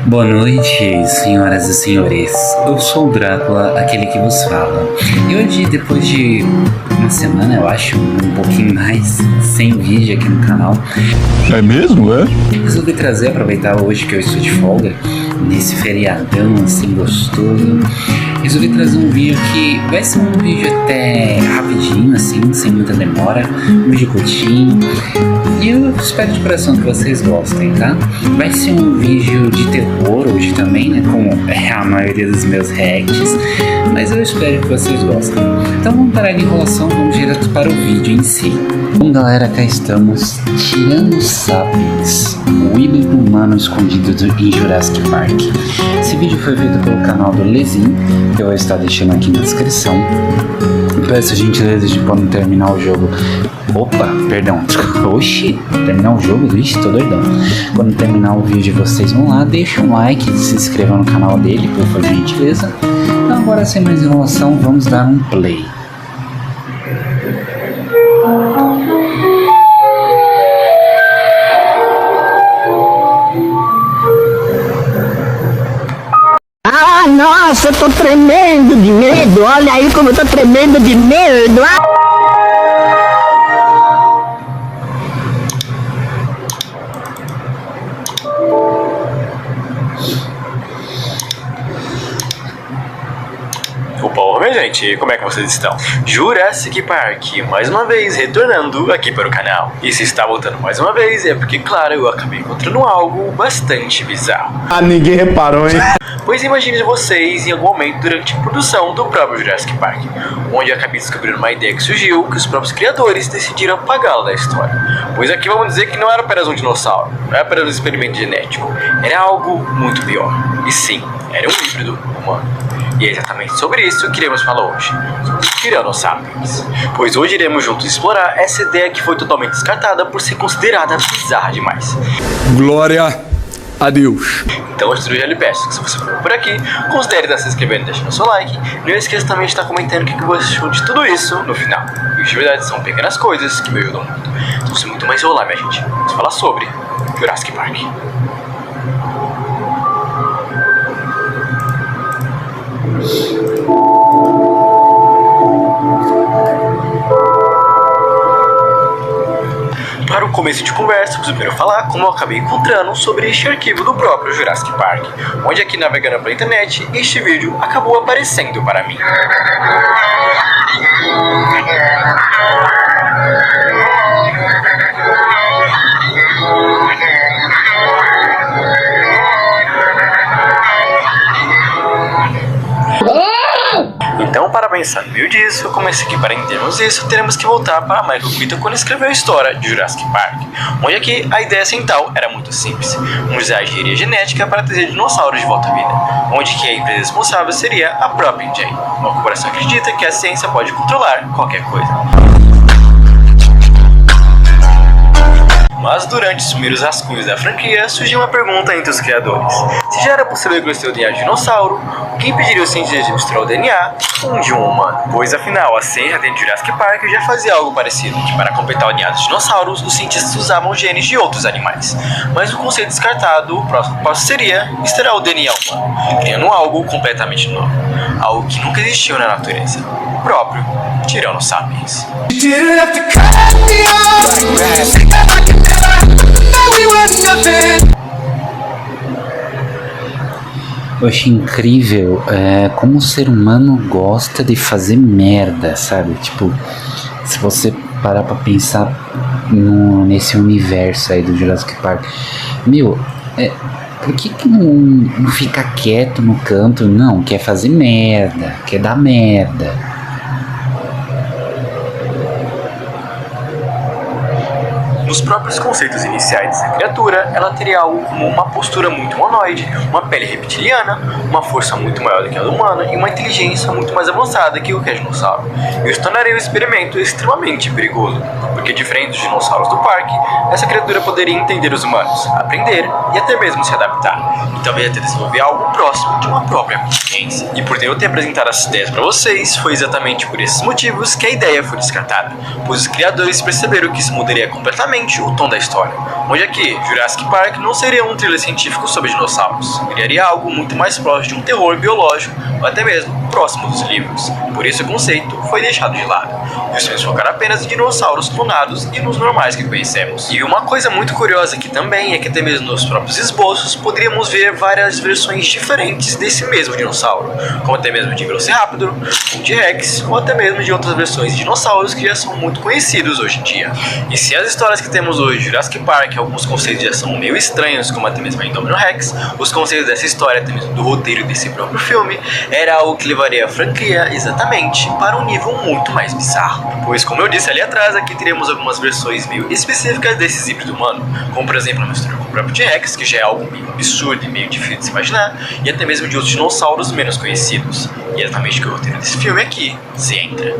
Boa noite, senhoras e senhores. Eu sou o Drácula, aquele que vos fala. E hoje, depois de uma semana, eu acho, um pouquinho mais, sem vídeo aqui no canal. É mesmo, é? Resolvi aproveitar hoje que eu estou de folga, nesse feriadão assim gostoso. Resolvi trazer um vídeo que vai ser um vídeo até rapidinho, assim, sem muita demora. Um vídeo curtinho. E eu espero de coração que vocês gostem, tá? Vai ser um vídeo de terror hoje também, né? Como é a maioria dos meus reacts. Mas eu espero que vocês gostem. Então vamos parar de enrolação, vamos direto para o vídeo em si. Bom galera, cá estamos. Tirando Sapiens, o híbrido humano escondido em Jurassic Park. Esse vídeo foi feito pelo canal do Lezin, que eu vou estar deixando aqui na descrição. Peço gentileza de quando terminar o jogo. Opa, perdão. Oxi, terminar o jogo? Vixe, tô doidão. Quando terminar o vídeo, vocês vão lá, deixem um like, se inscrevam no canal dele, por gentileza. Então, agora sem mais enrolação, vamos dar um play. Ah, nossa, eu tô tremendo de medo. Olha aí como eu tô tremendo de medo. Opa, minha gente, como é que vocês estão? Jurassic Park, mais uma vez retornando aqui para o canal. E se está voltando mais uma vez é porque, claro, eu acabei encontrando algo bastante bizarro. Ah, ninguém reparou, hein? Pois imagine vocês em algum momento durante a produção do próprio Jurassic Park, onde eu acabei descobrindo uma ideia que surgiu que os próprios criadores decidiram apagá-la da história. Pois aqui vamos dizer que não era apenas um dinossauro, não era apenas um experimento genético, era algo muito pior. E sim, era um híbrido humano. E é exatamente sobre isso que iremos falar hoje, sobre os Tiranosapiens. Pois hoje iremos juntos explorar essa ideia que foi totalmente descartada por ser considerada bizarra demais. Glória a Deus. Então antes de tudo, já lhe peço que se você for por aqui, considere estar se inscrevendo e deixando seu like. Não esqueça também de estar comentando o que você achou de tudo isso no final. E de verdade são pequenas coisas que me ajudam muito. Então sem muito mais enrolar, minha gente, vamos falar sobre Jurassic Park. Para o começo de conversa, preciso primeiro falar como eu acabei encontrando sobre este arquivo do próprio Jurassic Park, onde aqui navegando pela internet, este vídeo acabou aparecendo para mim. Então, para pensar no meio disso, como esse aqui para entendermos isso, teremos que voltar para Michael Crichton quando escreveu a história de Jurassic Park, onde aqui a ideia central era muito simples: usar a engenharia genética para trazer dinossauros de volta à vida, onde que a empresa responsável seria a própria Engen, uma corporação que acredita que a ciência pode controlar qualquer coisa. Mas durante os primeiros rascunhos da franquia, surgiu uma pergunta entre os criadores: se já era possível conhecer o DNA de dinossauro, o que impediria os cientistas de misturar o DNA com o de um humano? Pois afinal, a ciência dentro de Jurassic Park já fazia algo parecido, que para completar o DNA dos dinossauros, os cientistas usavam genes de outros animais. Mas o conceito descartado, o próximo passo seria misturar o DNA humano, criando algo completamente novo, algo que nunca existiu na natureza, o próprio Tiranosapiens. Eu achei incrível como o ser humano gosta de fazer merda, sabe? Tipo, se você parar pra pensar nesse universo aí do Jurassic Park, meu, por que não fica quieto no canto? Não, quer fazer merda, quer dar merda. Nos próprios conceitos iniciais dessa criatura, ela teria algo como uma postura muito humanoide, uma pele reptiliana, uma força muito maior do que a do humano e uma inteligência muito mais avançada que o que é dinossauro. Isso tornaria o experimento extremamente perigoso, porque diferente dos dinossauros do parque, essa criatura poderia entender os humanos, aprender e até mesmo se adaptar, e talvez até desenvolver algo próximo de uma própria consciência. E por eu ter apresentado essas ideias para vocês, foi exatamente por esses motivos que a ideia foi descartada, pois os criadores perceberam que isso mudaria completamente o tom da história, onde aqui Jurassic Park não seria um thriller científico sobre dinossauros, criaria algo muito mais próximo de um terror biológico ou até mesmo próximo dos livros. Por isso o conceito foi deixado de lado, e os filmes focaram apenas em dinossauros clonados e nos normais que conhecemos. E uma coisa muito curiosa aqui também é que até mesmo nos próprios esboços poderíamos ver várias versões diferentes desse mesmo dinossauro, como até mesmo de Velociraptor, um T-Rex ou até mesmo de outras versões de dinossauros que já são muito conhecidos hoje em dia. E se as histórias que temos hoje de Jurassic Park, alguns conceitos já são meio estranhos, como até mesmo a Indominus Rex, os conceitos dessa história, até mesmo do roteiro desse próprio filme, era algo que levaria a franquia exatamente para um nível muito mais bizarro. Pois, como eu disse ali atrás, aqui teremos algumas versões meio específicas desses híbridos humanos, como por exemplo a mistura com o próprio T-Rex, que já é algo meio absurdo e meio difícil de se imaginar, e até mesmo de outros dinossauros menos conhecidos. E é exatamente o que o roteiro desse filme aqui se entra.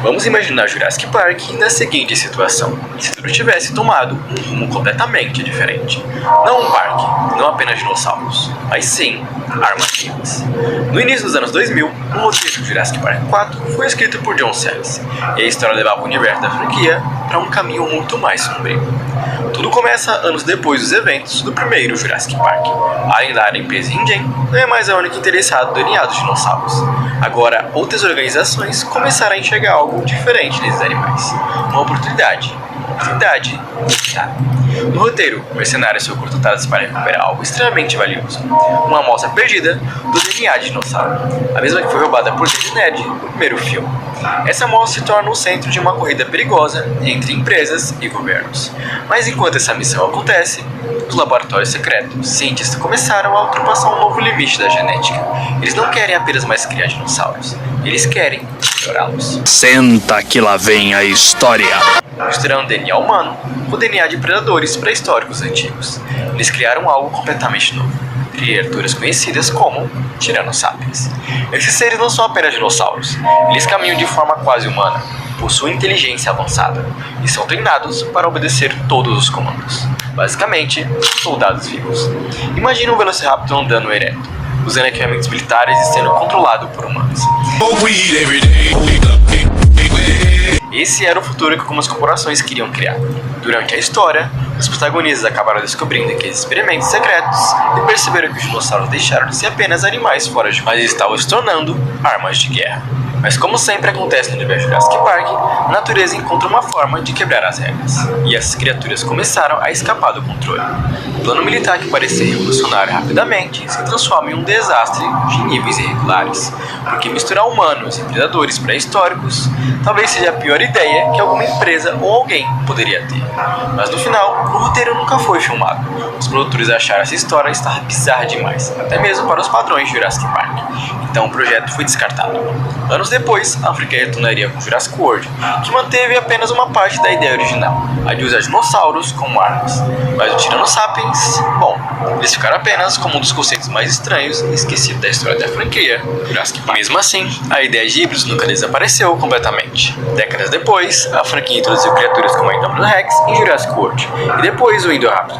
Vamos imaginar Jurassic Park na seguinte situação: se tudo tivesse tomado um rumo completamente diferente. Não um parque, não apenas dinossauros, mas sim armadilhas. No início dos anos 2000, o roteiro de Jurassic Park 4 foi escrito por John Sayles, e a história levava o universo da franquia para um caminho muito mais sombrio. Tudo começa anos depois dos eventos do primeiro Jurassic Park. A lendária empresa InGen não é mais a única interessada no DNA dos dinossauros. Agora, outras organizações começaram a enxergar algo diferente nesses animais. Uma oportunidade limitada. No roteiro, mercenários são contratados para recuperar algo extremamente valioso: uma amostra perdida do DNA de dinossauro, a mesma que foi roubada por David Ned no primeiro filme. Essa amostra se torna o centro de uma corrida perigosa entre empresas e governos. Mas enquanto essa missão acontece, nos laboratórios secretos, cientistas começaram a ultrapassar um novo limite da genética. Eles não querem apenas mais criar dinossauros, eles querem melhorá-los. Senta que lá vem a história. Misturando DNA humano com DNA de predadores pré-históricos antigos. Eles criaram algo completamente novo: criaturas conhecidas como Tyrannosapiens. Esses seres não são apenas dinossauros, eles caminham de forma quase humana, possuem inteligência avançada e são treinados para obedecer todos os comandos. Basicamente, soldados vivos. Imagina um Velociraptor andando ereto, usando equipamentos militares e sendo controlado por humanos. Esse era o futuro que algumas corporações queriam criar. Durante a história, os protagonistas acabaram descobrindo aqueles experimentos secretos e perceberam que os dinossauros deixaram de ser apenas animais fora de mas estavam se tornando armas de guerra. Mas como sempre acontece no universo Jurassic Park, a natureza encontra uma forma de quebrar as regras, e essas criaturas começaram a escapar do controle. O plano militar, que parecia revolucionário rapidamente, se transforma em um desastre de níveis irregulares, porque misturar humanos e predadores pré-históricos talvez seja a pior ideia que alguma empresa ou alguém poderia ter. Mas no final, o roteiro nunca foi filmado. Os produtores acharam essa história estar bizarra demais, até mesmo para os padrões de Jurassic Park. Então o projeto foi descartado. Anos depois, a franquia retornaria com Jurassic World, que manteve apenas uma parte da ideia original, a de usar dinossauros como armas. Mas o Tyrannosapiens, bom, eles ficaram apenas como um dos conceitos mais estranhos e esquecidos da história da franquia Jurassic Park. Mesmo assim, a ideia de híbridos nunca desapareceu completamente. Décadas depois, a franquia introduziu criaturas como a Indominus Rex em Jurassic World, e depois o Indoraptor,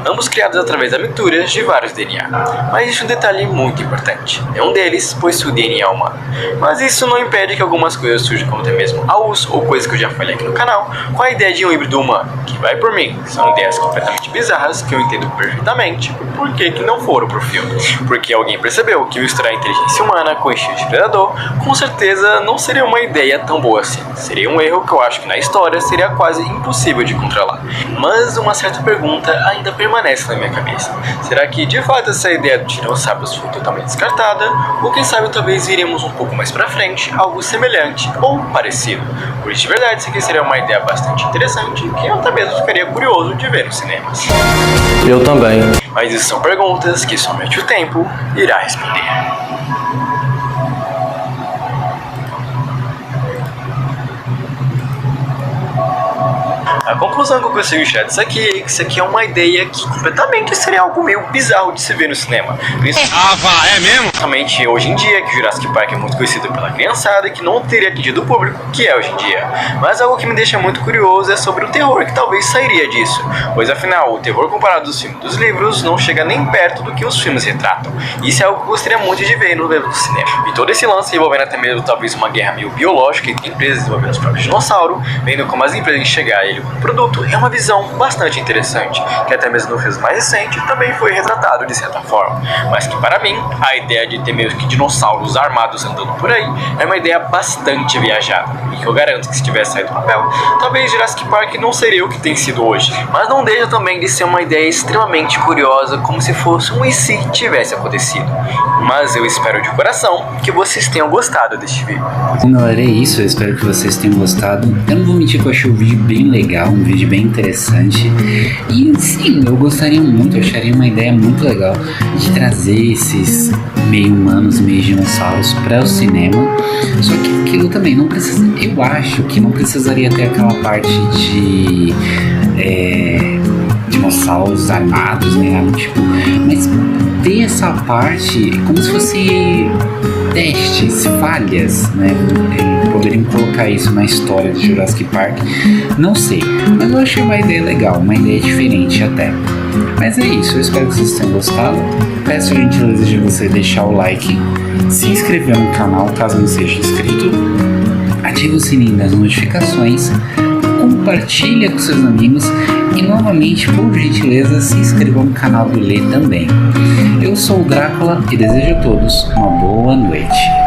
ambos criados através da mistura de vários DNA. Mas existe um detalhe muito importante: nenhum deles possui o DNA humano. Mas isso não impede que algumas coisas surjam, como até mesmo a uso ou coisas que eu já falei aqui no canal, com a ideia de um híbrido humano, que vai por mim, são ideias completamente bizarras que eu entendo perfeitamente por que não foram pro filme. Porque alguém percebeu que misturar a inteligência humana com o estilo de predador, com certeza não seria uma ideia tão boa assim. Seria um erro que eu acho que na história seria quase impossível de controlar. Mas uma certa pergunta ainda permanece na minha cabeça: será que de fato essa ideia do Tyrannosaurus foi totalmente descartada? Ou quem sabe talvez viremos um pouco mais pra frente algo semelhante ou parecido? Por isso, de verdade, isso aqui seria uma ideia bastante interessante, que eu até mesmo ficaria curioso de ver nos cinemas. Eu também. Mas isso são perguntas que somente o tempo irá responder. A conclusão que eu consigo tirar disso aqui é que isso aqui é uma ideia que completamente seria algo meio bizarro de se ver no cinema. É mesmo? Principalmente hoje em dia, que Jurassic Park é muito conhecido pela criançada e que não teria atingido o público que é hoje em dia. Mas algo que me deixa muito curioso é sobre o terror que talvez sairia disso, pois afinal, o terror comparado aos filmes dos livros não chega nem perto do que os filmes retratam. Isso é algo que eu gostaria muito de ver no cinema. E todo esse lance envolvendo até mesmo talvez uma guerra meio biológica entre empresas desenvolvendo os próprios dinossauros, vendo como as empresas enxergar ele como produto, é uma visão bastante interessante, que até mesmo no filme mais recente também foi retratado de certa forma. Mas que para mim, a ideia de ter meio que dinossauros armados andando por aí é uma ideia bastante viajada, e que eu garanto que se tivesse saído do papel, talvez Jurassic Park não seria o que tem sido hoje. Mas não deixa também de ser uma ideia extremamente curiosa, como se fosse um e se tivesse acontecido. Mas eu espero de coração que vocês tenham gostado deste vídeo. Bom, galera, é isso. Eu espero que vocês tenham gostado. Eu não vou mentir que eu achei o vídeo bem legal, um vídeo bem interessante. E sim, eu gostaria muito, eu acharia uma ideia muito legal de trazer esses meio humanos, meio dinossauros para o cinema. Só que aquilo também não precisa. Eu acho que não precisaria ter aquela parte de dinossauros armados, né? Tipo, mas ter essa parte como se fosse testes, falhas, né? Poderiam colocar isso na história de Jurassic Park. Não sei, mas eu achei uma ideia legal, uma ideia diferente até. Mas é isso, eu espero que vocês tenham gostado. Peço a gentileza de você deixar o like, se inscrever no canal caso não seja inscrito, ative o sininho das notificações, compartilha com seus amigos e novamente, por gentileza, se inscreva no canal do Lê também. Eu sou o Drácula e desejo a todos uma boa noite.